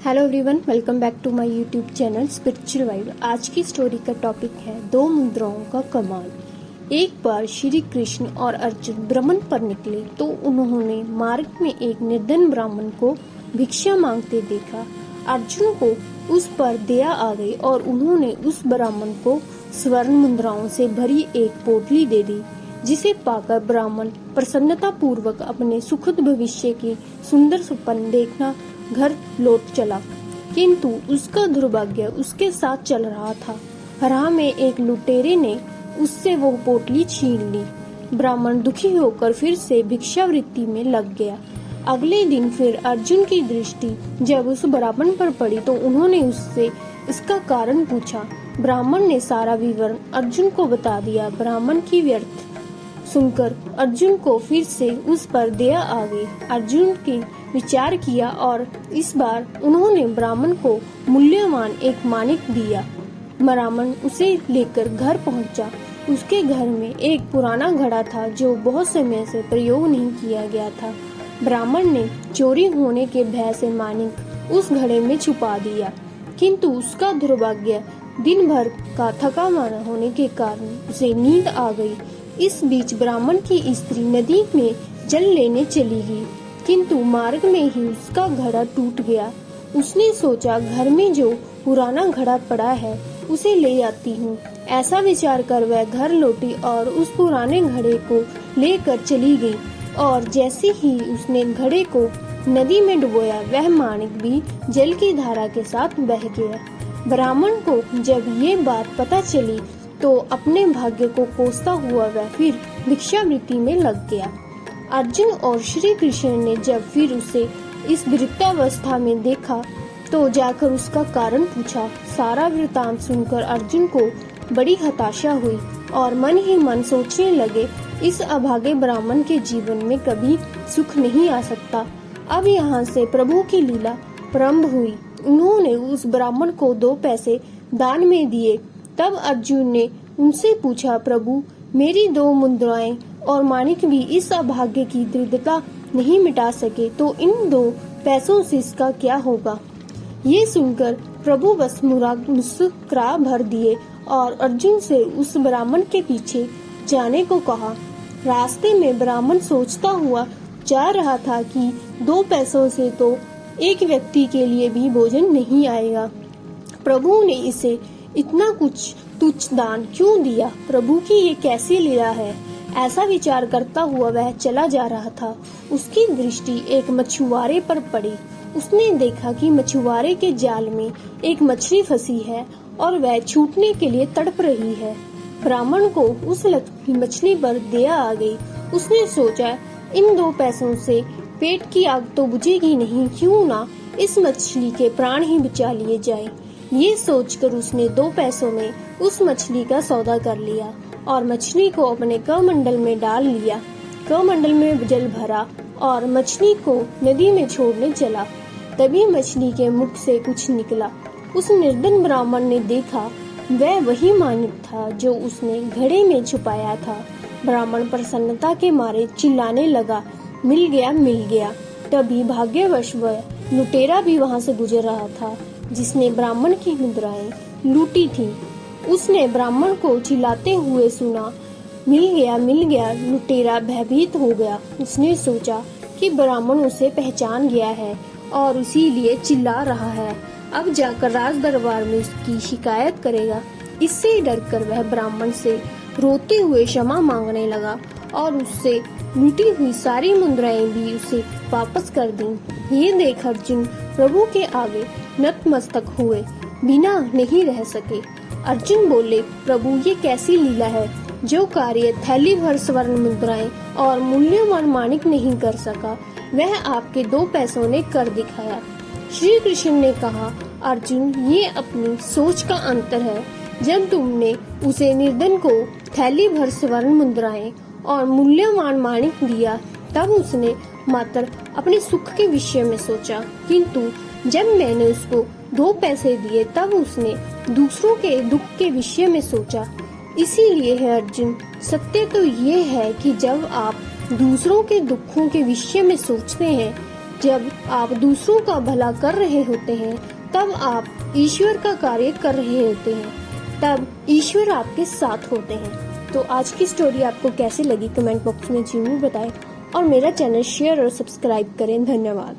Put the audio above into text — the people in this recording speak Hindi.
Hello everyone, welcome back to my YouTube channel spiritual vibe. आज की स्टोरी का टॉपिक है दो मुद्राओं का कमाल। एक बार श्री कृष्ण और अर्जुन भ्रमण पर निकले तो उन्होंने मार्ग में एक निर्धन ब्राह्मण को भिक्षा मांगते देखा। अर्जुन को उस पर दया आ गई और उन्होंने उस ब्राह्मण को स्वर्ण मुद्राओं से भरी एक पोटली दे दी, जिसे पाकर ब्राह्मण प्रसन्नता पूर्वक अपने सुखद भविष्य की सुंदर सपन देखना घर लौट चला। किंतु उसका दुर्भाग्य उसके साथ चल रहा था। राह में एक लुटेरे ने उससे वो पोटली छीन ली। ब्राह्मण दुखी होकर फिर से भिक्षावृत्ति में लग गया। अगले दिन फिर अर्जुन की दृष्टि जब उस ब्राह्मण पर पड़ी तो उन्होंने उससे इसका कारण पूछा। ब्राह्मण ने सारा विवरण अर्जुन को बता दिया। ब्राह्मण की व्यर्थ सुनकर अर्जुन को फिर से उस पर दया आ गई। अर्जुन की विचार किया और इस बार उन्होंने ब्राह्मण को मूल्यवान एक माणिक दिया। ब्राह्मण उसे लेकर घर पहुंचा। उसके घर में एक पुराना घड़ा था जो बहुत समय से प्रयोग नहीं किया गया था। ब्राह्मण ने चोरी होने के भय से माणिक उस घड़े में छुपा दिया, किंतु उसका दुर्भाग्य दिन भर का थका मारा होने के कारण उसे नींद आ गई। इस बीच ब्राह्मण की स्त्री नदी में जल लेने चली गई, किंतु मार्ग में ही उसका घड़ा टूट गया। उसने सोचा, घर में जो पुराना घड़ा पड़ा है उसे ले आती हूँ। ऐसा विचार कर वह घर लौटी और उस पुराने घड़े को लेकर चली गई। और जैसे ही उसने घड़े को नदी में डुबोया, वह माणिक भी जल की धारा के साथ बह गया। ब्राह्मण को जब ये बात पता चली तो अपने भाग्य को कोसता हुआ वह फिर भिक्षावृत्ति में लग गया। अर्जुन और श्री कृष्ण ने जब फिर उसे इस वृद्धावस्था में देखा तो जाकर उसका कारण पूछा। सारा वृतांत सुनकर अर्जुन को बड़ी हताशा हुई और मन ही मन सोचने लगे, इस अभागे ब्राह्मण के जीवन में कभी सुख नहीं आ सकता। अब यहाँ से प्रभु की लीला प्रारंभ हुई। उन्होंने उस ब्राह्मण को 2 पैसे दान में दिए। तब अर्जुन ने उनसे पूछा, प्रभु, मेरी 2 मुद्राएं और माणिक भी इस अभाग्य की दरिद्रता नहीं मिटा सके, तो इन 2 पैसों से इसका क्या होगा? ये सुनकर प्रभु बस मुस्कुरा भर दिए और अर्जुन से उस ब्राह्मण के पीछे जाने को कहा। रास्ते में ब्राह्मण सोचता हुआ जा रहा था कि 2 पैसों से तो एक व्यक्ति के लिए भी भोजन नहीं आएगा। प्रभु ने इसे इतना कुछ तुच्छ दान क्यों दिया? प्रभु की ये कैसी लीला है? ऐसा विचार करता हुआ वह चला जा रहा था। उसकी दृष्टि एक मछुआरे पर पड़ी। उसने देखा कि मछुआरे के जाल में एक मछली फंसी है और वह छूटने के लिए तड़प रही है। ब्राह्मण को उस मछली पर दया आ गई। उसने सोचा, इन 2 पैसों से पेट की आग तो बुझेगी नहीं, क्यों ना इस मछली के प्राण ही बचा लिए जाए। ये सोचकर उसने 2 पैसों में उस मछली का सौदा कर लिया और मछली को अपने कमंडल में डाल लिया। कमंडल में जल भरा और मछली को नदी में छोड़ने चला। तभी मछली के मुख से कुछ निकला। उस निर्धन ब्राह्मण ने देखा, वह वही माणिक था जो उसने घड़े में छुपाया था। ब्राह्मण प्रसन्नता के मारे चिल्लाने लगा, मिल गया, मिल गया। तभी भाग्यवश वह लुटेरा भी वहाँ से गुजर रहा था जिसने ब्राह्मण की मुद्राएं लूटी थी। उसने ब्राह्मण को चिल्लाते हुए सुना, मिल गया, मिल गया। लुटेरा भयभीत हो गया। उसने सोचा कि ब्राह्मण उसे पहचान गया है और इसीलिए चिल्ला रहा है। अब जाकर राज दरबार में उसकी शिकायत करेगा। इससे डरकर वह ब्राह्मण से रोते हुए क्षमा मांगने लगा और उससे लूटी हुई सारी मुद्राएं भी उसे वापस कर दी। ये देख अर्जुन प्रभु के आगे नतमस्तक हुए बिना नहीं रह सके। अर्जुन बोले, प्रभु, ये कैसी लीला है? जो कार्य थैली भर स्वर्ण मुद्राएं और मूल्यवान माणिक नहीं कर सका, वह आपके 2 पैसों ने कर दिखाया। श्री कृष्ण ने कहा, अर्जुन, ये अपनी सोच का अंतर है। जब तुमने उसे निर्धन को थैली भर स्वर्ण मुद्राएं और मूल्यवान माणिक दिया, तब उसने मात्र अपने सुख के विषय में सोचा, किंतु जब मैंने उसको 2 पैसे दिए तब उसने दूसरों के दुख के विषय में सोचा। इसीलिए है अर्जुन, सत्य तो ये है कि जब आप दूसरों के दुखों के विषय में सोचते हैं जब आप दूसरों का भला कर रहे होते हैं तब आप ईश्वर का कार्य कर रहे होते हैं, तब ईश्वर आपके साथ होते हैं। तो आज की स्टोरी आपको कैसी लगी कमेंट बॉक्स में जरूर बताएं और मेरा चैनल शेयर और सब्सक्राइब करें। धन्यवाद।